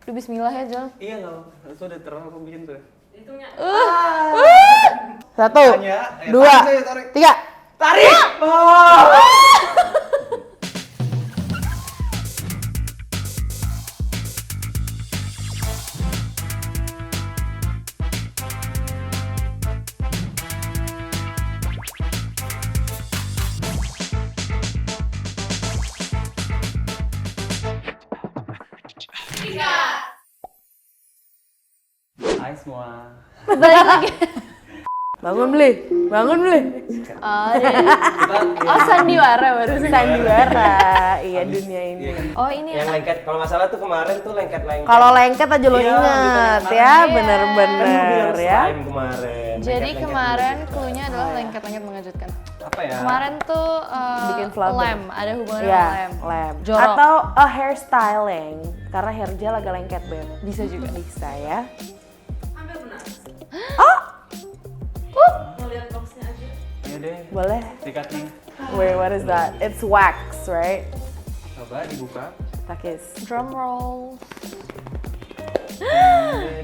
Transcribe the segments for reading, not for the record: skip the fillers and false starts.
Duh, bismillah ya, Jol. Iya nggak, itu udah terlalu aku bikin tuh. Hitungnya. 1, 2, 3. Tarik! Hai semua. Balik lagi. Bangun beli. Oh, oh sandiwara baru Sandiwara, iya dunia ini. Oh ini Yang lengket, kalau nggak salah tuh kemarin tuh lengket-lengket. Kalau lengket aja lo Iya, inget gitu. ya, Iya. bener-bener ya. Slime kemarin. Jadi Lengket-lengket kemarin gitu. clue-nya adalah lengket-lengket mengejutkan. Apa ya? Kemarin tuh Bikin flubber. lem, ada hubungannya Ya, sama lem. lem. Jorok. Atau hairstyling, karena hair gel agak lengket beb. Bisa juga. Bisa ya. Hampir benar. Oh, Mau lihat boxnya aja. Iya deh. boleh. Sikat nih. Wait, what is that? It's wax, right? Coba dibuka. Takis. Drum roll.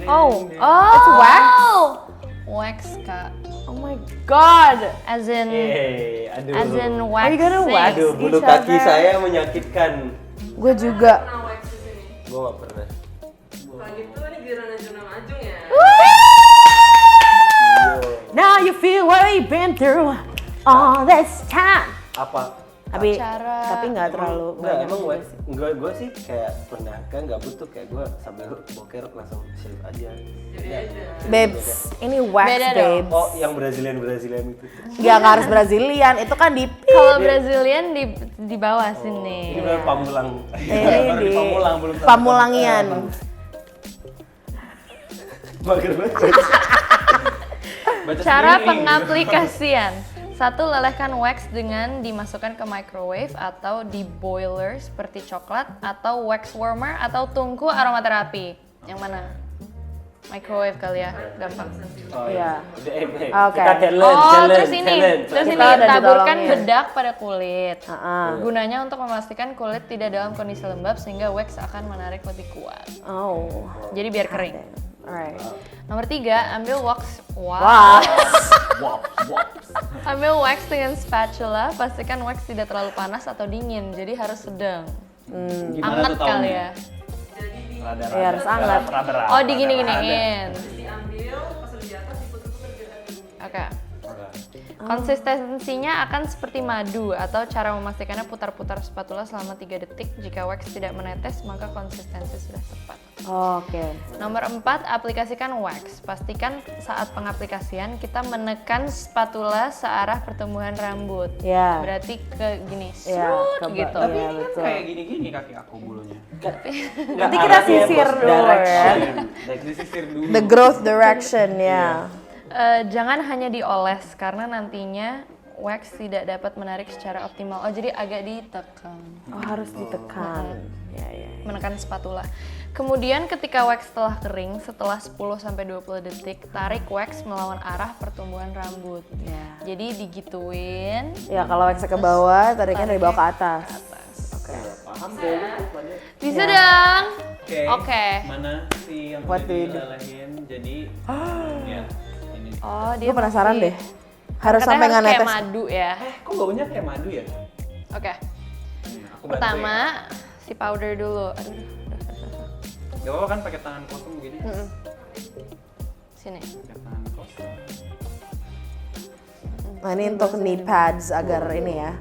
Oh, Oh, it's wax? Wax, Kak. Oh my god. As in Aduh. as in Are you gonna waxing. wax? Aduh, bulu each kaki other. saya menyakitkan. Gue juga. Pernah wax di sini. Gua nggak pernah. Kalau gitu ini giliran Najwa Majung ya. Now you feel what we've been through all this time. Apa? Tapi Acara- nggak terlalu Enggak, banyak emang juga gue gue sih kayak pernah kan nggak butuh kayak gue sambil boker langsung shave aja. Jadi aja. Babes, ini wax Beda dong. babes. Oh, yang Brazilian itu. Nggak harus Brazilian, itu kan di Kalau Brazilian di bawah sini. Ini baru pamulang. Ini Baru di pamulang belum. Pamulangian. Mager banget. Baca Cara sendiri. pengaplikasian. 1. Lelehkan wax dengan dimasukkan ke microwave atau di boiler seperti coklat atau wax warmer atau tungku aromaterapi. Yang mana? Microwave kali ya, gampang. Oh, Iya. Udah, Oke. Kita challenge, Oh, challenge, terus ini challenge. Kita udah taburkan ditolongin. bedak pada kulit. Heeh. Gunanya untuk memastikan kulit tidak dalam kondisi lembab sehingga wax akan menarik lebih kuat. Oh. Jadi biar kering. Alright. Nomor 3, ambil wax. Wah. Ambil wax dengan spatula, pastikan wax tidak terlalu panas atau dingin, jadi harus sedang. Anget kali ya. Iya, harus anget. Oh, digini-giniin. Diambil pas udah di atas diputer-puter biar Oke. Konsistensinya akan seperti madu atau cara memastikannya putar-putar spatula selama 3 detik. Jika wax tidak menetes, maka konsistensi sudah tepat. Oke. Nomor 4, aplikasikan wax. Pastikan saat pengaplikasian kita menekan spatula searah pertumbuhan rambut. Ya. Berarti ke gini, Ya, serut ke- gitu. Iya, betul. Kayak gini-gini kaki aku bulunya. Nanti kita sisir dulu ya. Disisir dulu. The growth direction ya. Jangan hanya dioles karena nantinya wax tidak dapat menarik secara optimal. Oh, jadi agak ditekan. Oh, harus ditekan. Ya, ya. Menekan spatula. Kemudian ketika wax telah kering, setelah 10-20 detik, tarik wax melawan arah pertumbuhan rambut. Ya. Jadi digituin. Ya, kalau wax ke bawah, tariknya dari bawah ke atas. Oke. Paham deh. Bisa dong. Oke. Oke. Mana sih yang What udah do you do? dilelehin? Jadi ya ini. Oh, dia Gue penasaran masih- deh. Harus Katanya sampai nggak kayak netes. madu ya. Kok baunya kayak madu ya? Oke. Aku bantu Pertama, ya. si powder dulu. Aduh. Gak apa-apa kan pakai tangan kosong gini. Sini. Pakai tangan kosong. Nah, ini untuk knee pads agar ini ya.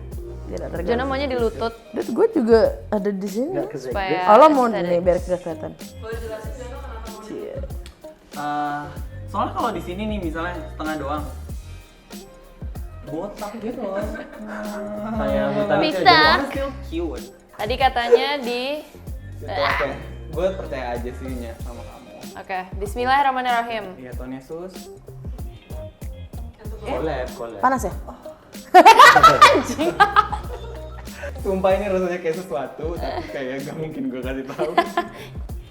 Tidak terganggu. Jona maunya di lutut Dude, gue juga ada di sini. supaya Oh, lo mau aesthetic. nih biar kita kelihatan. boleh jelasin Jono kenapa mau Cie. Soalnya kalau di sini nih misalnya setengah doang. Botak gitu loh. Kayak botak itu Bisa. jadi orang still cute. Tadi katanya di Oke, gue percaya aja sih Nya sama kamu. Oke, bismillahirrahmanirrahim. Iya, Tuhan Yesus. Collab. Panas ya? Sumpah ini rasanya kayak sesuatu, tapi kayak gak mungkin gue kasih tahu.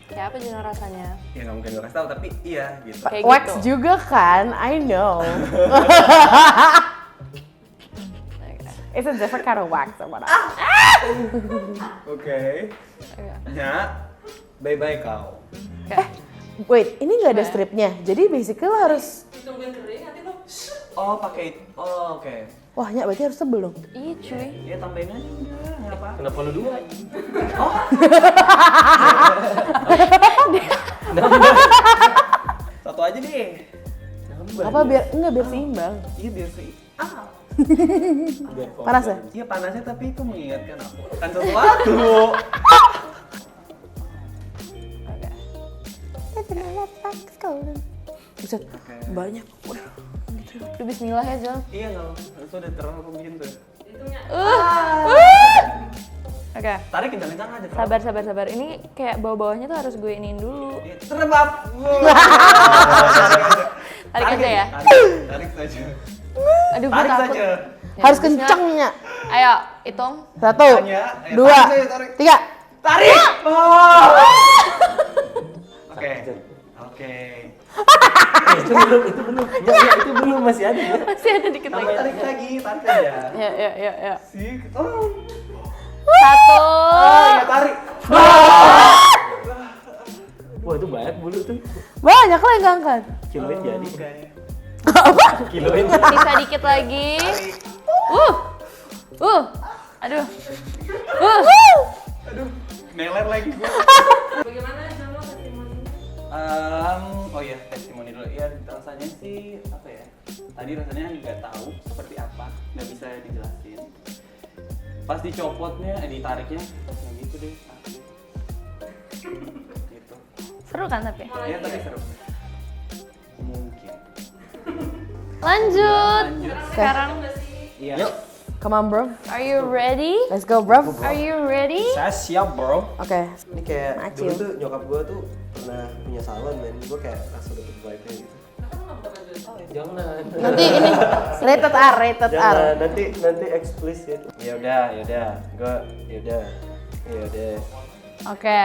Kayak apa Jona rasanya? Ya gak mungkin gue kasih tahu, tapi iya gitu. Kayak Wax gitu. juga kan? I know. It's a different kind of wax or whatever. Oke. Oke. Nya, Bye-bye kau. Oke. Wait, ini nggak ada stripnya. Jadi basically lo harus... Ditungguin kering nanti lo. Oh, pakai oh, oke. Wah, ya berarti harus tebel dong. Iya cuy. Ya tambahin aja udah, enggak apa. Kenapa lu dua? Satu aja deh. Apa biar biar seimbang. Iya biar sih. Panas ya? Iya panasnya tapi itu mengingatkan aku akan sesuatu. Buset, banyak. Waduh, gitu. Udah bismillah ya Jon. Iya nggak, itu udah terlalu gitu. Oke. Tarik kencang-kencang aja. Sabar. Ini kayak bawah-bawahnya tuh harus gue iniin dulu. Iya, terbang. Tarik aja ya. Tarik saja. Aduh, gue Tarik takut. saja. Ya, Harus bismillah. kencengnya. Ayo, hitung. 1, Tanya, 2, tarik saja, tarik. 3. Tarik. Oh. Oke. Itu belum. Enggak, itu belum masih ada ya. Masih ada dikit lagi. Tarik lagi, tarik aja. Ya. Sih. Oh. 1. Ya tarik. Wah, itu banyak bulu tuh. Banyak lah yang ngangkat. Kiloin jadi. Apa? Kiloin. Sisa dikit lagi. Aduh. Aduh, meler lagi gue. Bagaimana Jono testimoninya? Oh iya, testimoni dulu. Ya rasanya sih apa ya? Tadi rasanya nggak tahu seperti apa, nggak bisa dijelasin. Pas dicopotnya, ditariknya, ya gitu deh. Gitu. Seru kan tapi? Ya tapi seru. Mungkin. Lanjut. Lanjut. Sekarang, Iya. Yuk. Come on, bro. are you ready? Let's go, bro. Are you ready? Saya siap, bro. Oke. Ini kayak Acil. dulu tuh nyokap gue tuh pernah punya salon, men. Gue kayak langsung dapet vibe-nya gitu. Jangan. Nanti ini rated R. Jangan, nanti eksplisit. Ya udah. Oke.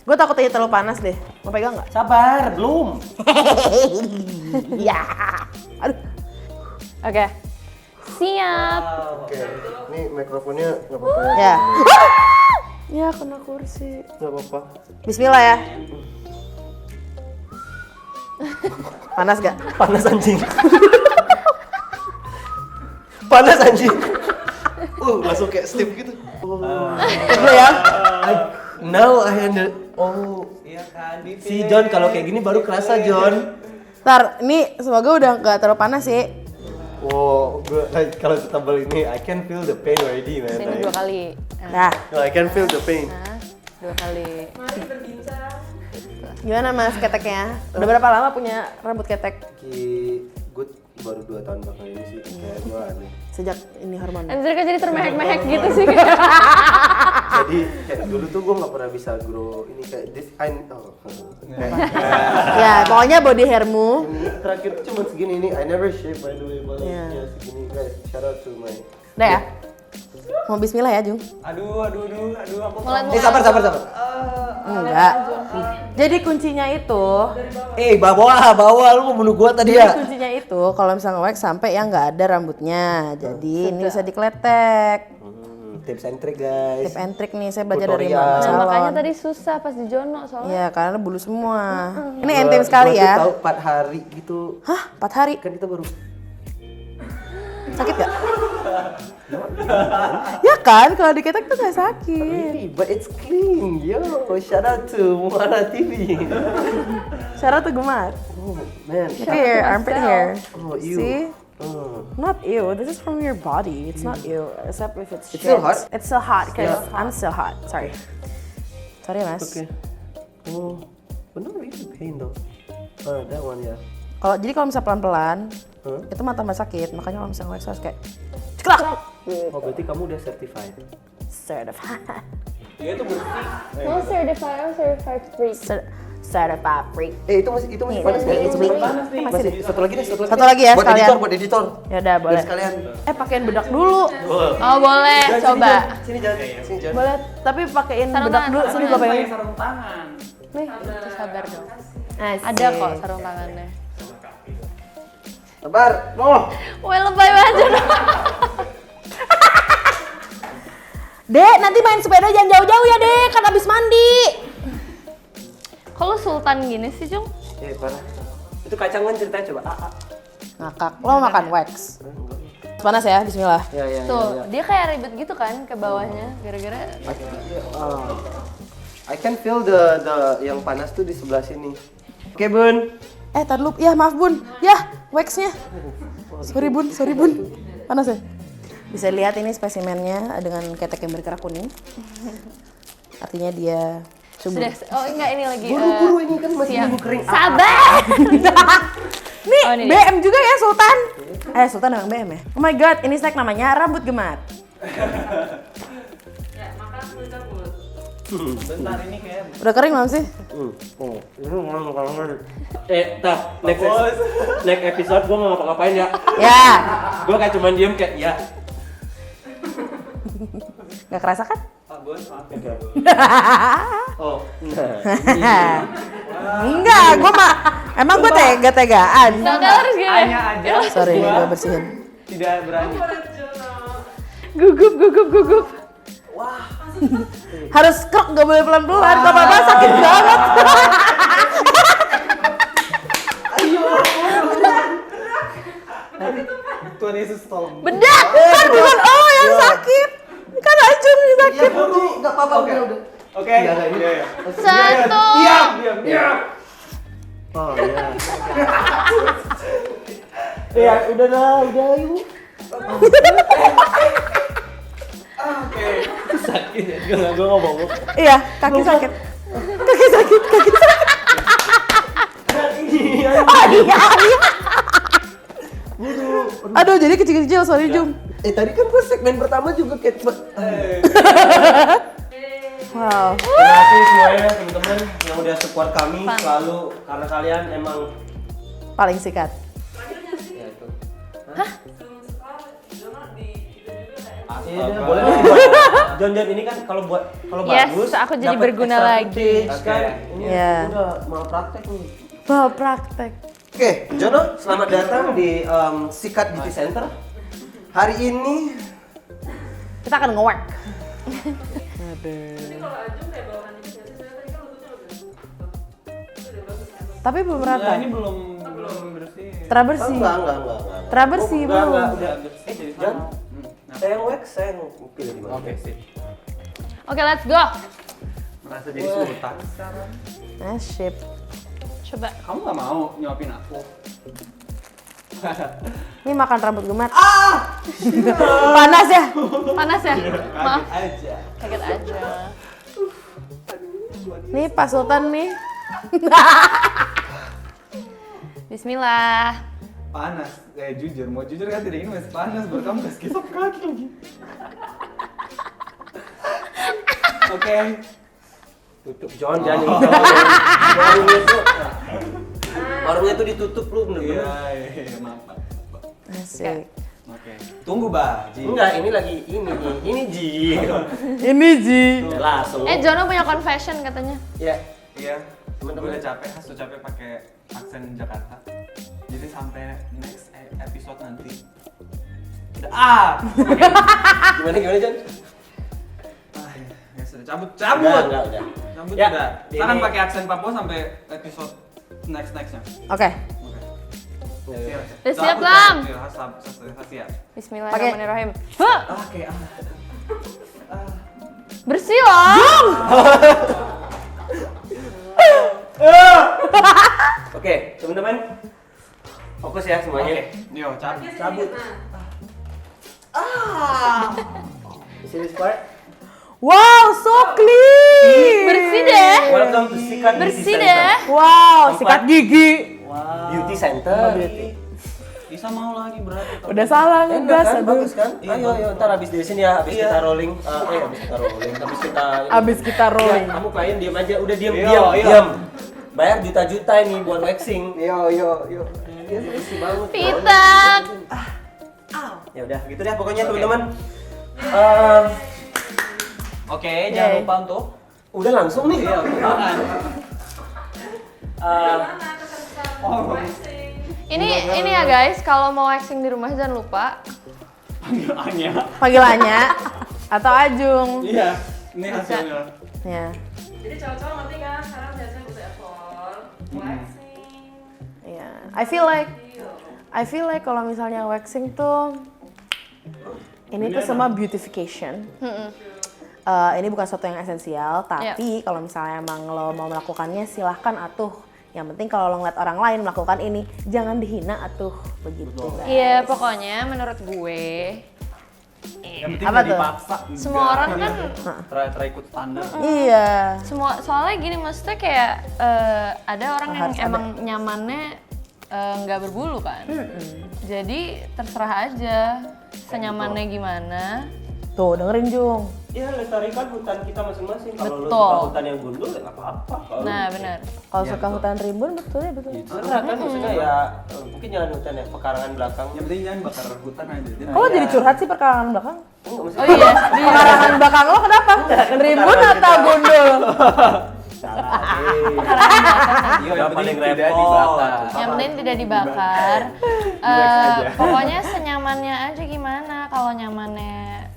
Gue takut aja terlalu panas deh. Mau pegang nggak? Sabar, belum. Ya. Aduh. Oke. Siap. Oke. Ini mikrofonnya nggak apa-apa. Ya. Ya, kena kursi. Nggak apa-apa. Bismillah ya. Panas gak? Panas anjing. Panas anjing. Langsung kayak steam gitu. Dulu ya. Now I under. Oh, Iya kan, si John kalau kayak gini baru kerasa John. Ntar, ini semoga udah gak terlalu panas sih. Wow, gue kalau tebal ini I can feel the pain already, man. Sini 2 kali. Nah, No, I can feel the pain. Nah, 2 kali. Masih berbincang. gimana mas keteknya? Udah berapa lama punya rambut ketek? Gue baru 2 tahun belakangan ini sih, kayak gue aneh. Sejak ini hormon. Anjir kok jadi termehek-mehek gitu sih. Jadi kayak dulu tuh gue nggak pernah bisa grow ini kayak this. Ya, pokoknya body hairmu. Ini terakhir cuma segini ini. I never shave by the way, but Iya. ya segini guys. Shout out to my. Udah ya? Mau bismillah ya, Jung? Aduh, aku Mulai. Sabar. Enggak. Jadi kuncinya itu, Bawa lu mau bunuh gua tadi ya. kuncinya itu kalau misalnya wax sampai yang nggak ada rambutnya. Jadi ini bisa dikletek. Tips and trick guys. Tip and trick nih saya belajar dari Tutorial. Mama Nah, Salon. makanya tadi susah pas di Jono soalnya. Iya, karena bulu semua. Ini enteng sekali Gua tuh ya. tahu 4 hari gitu. Hah? 4 hari? Kan kita baru. Sakit gak? Ya kan, kalau diketek tuh gak sakit. Really, but it's clean. Yo, shout out to Muara TV. Syarat tuh gemar. Oh man. Here, armpit hair. Oh, ew. See? Oh. Not ew. This is from your body. It's not ew, except if it's It's still shit. hot? It's still hot because I'm still hot. Sorry. Sorry, mas. Okay. Oh, but not really pain though. That one ya. Jadi kalau misalnya pelan-pelan, Huh? itu mah tambah sakit. Makanya kalau misalnya wax harus kayak ceklak. Oh, berarti kamu udah certified. Certified. Dia tuh bersih. Mau certified free. Certified freak. Itu masih panas ya? It's weak. Masih satu lagi deh, Satu lagi ya buat sekalian. editor, buat editor. Ya udah boleh. Biar sekalian. Pakein bedak dulu. Oh boleh, coba. Sini Jan. Sini Jan. Boleh, tapi pakein Sarung bedak tangan, dulu. sarung Sini gue tangan. pengen. Sarung tangan. Nih, itu sabar dong. Asik. Ada kok sarung tangannya. Sabar. Oh. Wah lebay banget Jono. Dek, nanti main sepeda jangan jauh-jauh ya, Dek. Kan abis mandi. sultan gini sih, Jung? Parah. Itu kacang kan ceritanya coba. Ngakak. Lo makan wax. Panas ya, bismillah. Ya. Tuh, dia kayak ribet gitu kan ke bawahnya gara-gara I can feel the yang panas tuh di sebelah sini. Oke, Bun. Tar dulu. Ya maaf Bun. Ya, waxnya. Sorry Bun. Panas ya? Bisa lihat ini spesimennya dengan ketek yang berkerak kuning. Artinya dia subur. sudah. Oh enggak, ini lagi. Buru-buru ini kan masih siap. nunggu kering. Sabar. Nih, Oh, ini BM juga ya Sultan. Sultan emang BM ya? Oh my god, ini snack namanya rambut gemat. Ya, makan kulit rambut. Bentar ini kayak Udah kering belum sih? Next episode gue nggak ngapa-ngapain ya. Ya, Gue kayak cuman diem kayak ya. nggak kerasa kan? Pak Bos, maaf ya. Oh, Enggak, emang gue tega-tegaan. Enggak harus gini. Hanya aja. Sorry, gua gue bersihin. tidak berani. Gugup. Harus krok, gak boleh pelan-pelan. Kalau pelan-pelan sakit banget. Tuhan Yesus tolong. Bedak. Kan bukan yang sakit. Kan Ajun yang sakit. nggak apa-apa udah. Oke. Iya. Satu. Diam. Oh iya. Ya udah yuk. Oke. Sakit ya, gue ngomong. Iya, kaki sakit. Kaki sakit. Oh iya. Aduh, jadi kecil-kecil, sorry Jum. Tadi kan gue segmen pertama juga kayak Wow. Terima kasih semuanya teman-teman yang udah support kami selalu karena kalian emang Paling sikat. ya itu. Sebelum sekolah, Jono di itu juga kayak Iya, boleh nih buat John ini kan kalau Yes, bagus aku jadi dapat berguna extra lagi. footage, kan. Ini Iya. udah mau praktek nih. Wow, praktek. Oke, Jono, selamat datang di Sikat Beauty Center. Hari ini Kita akan nge-work. Ini kalau Ajung kayak bawahan ini biasanya saya tadi kan lututnya udah bagus kan. Tapi belum rata. Nah, ini belum bersih. Terabersih. enggak. Terabersih belum. Udah bersih jadi Jan, sama. saya yang wax, saya yang pilih di mana. Oke, sip. Oke, let's go. Merasa jadi sultan sekarang. Nasib. Coba. Kamu gak mau nyuapin aku? Ini makan rambut gemat. Panas ya? Panas ya? Maaf, Aja. kaget aja. Nih Pak Sultan nih. Bismillah. Panas. Jujur, mau jujur kan tidak ini masih panas. Baru kamu kasih kisap kaki lagi. Oke. Tutup John, jangan itu. Warungnya tuh ditutup lu bener-bener. Iya, maaf. Pak. Asik. Oke. Tunggu, Bah. Ji. Enggak, ini lagi ini Ji. Ini Ji. Ya, langsung. Jono punya confession katanya. Ya, Iya. Teman-teman. Udah capek, Hasto capek pakai aksen Jakarta. Jadi sampai next episode nanti. Udah. gimana John? Ya sudah cabut. Enggak, udah. Cabut Ya, udah. ini- Sekarang pakai aksen Papua sampai episode nextnya. Oke. Oke. Ya. Udah siap, Lam? Siap. Bismillahirrahmanirrahim. Huh, Oke. bersih loh. Oke, teman-teman. Fokus ya semuanya. Yo, cabut. Cabut. Nah, Di sini part. Wow, so clean. Bersih deh. Welcome to Sikat Beauty Bersih Center. deh. Wow, sikat gigi. Beauty Center. Bisa mau lagi berarti. Udah salah Enak ngegas, kan? aduh. Bagus kan? Ayo, ntar habis dari sini ya, habis Iya. kita rolling. Habis kita rolling, habis kita Abis kita rolling. Ya, kamu klien diam aja, udah diam. Iya. Bayar juta-juta ini buat waxing. Yo. Iya, bersih banget. Pitak. Ya udah, gitu deh pokoknya teman-teman. Oke, jangan Yay. lupa untuk Udah langsung nih. iya, bukan. mana kesan waxing? Ini ya guys, kalau mau waxing di rumah jangan lupa. Panggilannya. Panggilannya atau Ajung. Iya, ini hasilnya. Ya. Jadi cowok-cowok ngerti kan sekarang biasanya butuh effort. Iya, I feel like kalau misalnya waxing tuh ini tuh semua beautification. Ini bukan sesuatu yang esensial, tapi kalau misalnya emang lo mau melakukannya silahkan atuh. Yang penting kalau lo ngeliat orang lain melakukan ini, jangan dihina atuh, begitu. Iya, pokoknya menurut gue Yang penting Apa nggak tuh? dipaksa. semua orang kan Terikut standar. Iya. soalnya gini, maksudnya kayak ada orang yang Harus emang nyamannya nggak berbulu kan. Jadi terserah aja senyamannya gimana. Tuh, dengerin Jung. Ya lestarikan hutan kita masing-masing. Kalau lo Betul. suka hutan yang gundul ya nggak apa-apa. Kalau Nah, benar. Kalau suka hutan rimbun, betul ya betul. terserah kan maksudnya ya mungkin jangan hutan ya pekarangan belakang. Yang penting jangan bakar hutan aja. Kok lo jadi curhat sih perkarangan belakang? Enggak Oh iya, Perkarangan belakang lo kenapa? Rimbun atau gundul? Iya, yang yang penting paling tidak repot. dibakar. yang penting tidak dibakar. Pokoknya senyamannya aja gimana. Kalau nyamannya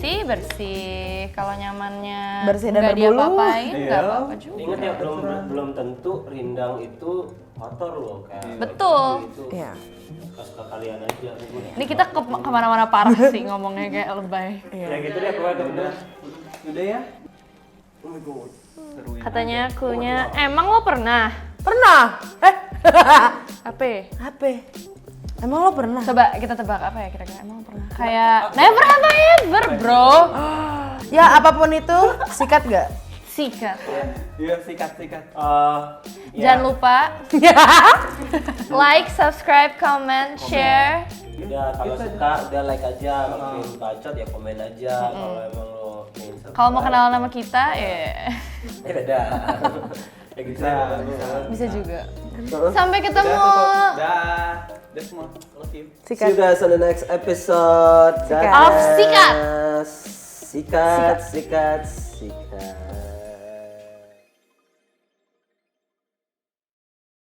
bersih, kalau nyamannya Bersih dan nggak berbulu. diapa-apain, nggak Iya. apa-apa juga. Ingat ya belum tentu rindang itu kotor loh kayak. Betul. Itu Iya. suka kalian aja. Ini kita kemana-mana parah sih ngomongnya kayak lebay. Ya gitu deh pokoknya bener. Udah ya? Oh my god. Seruin. Katanya akunya, emang lo pernah? Pernah? Apa? Apa? Emang lo pernah? Coba kita tebak apa ya kira-kira, emang lo pernah? Kayak never have I ever bro. Ya apapun itu, sikat gak? Sikat. Iya, sikat. Jangan lupa like, subscribe, comment, share. Udah kalau suka udah like aja, kalau pengen bacot ya komen aja. Kalau emang lo pengen subscribe. Kalau mau kenalan sama kita, ya beda. Ya gitu. bisa juga. Sampai ketemu. Dah semua. Love you. See you guys on the next episode. Sikat. Dadah. Of Sikat. Sikat.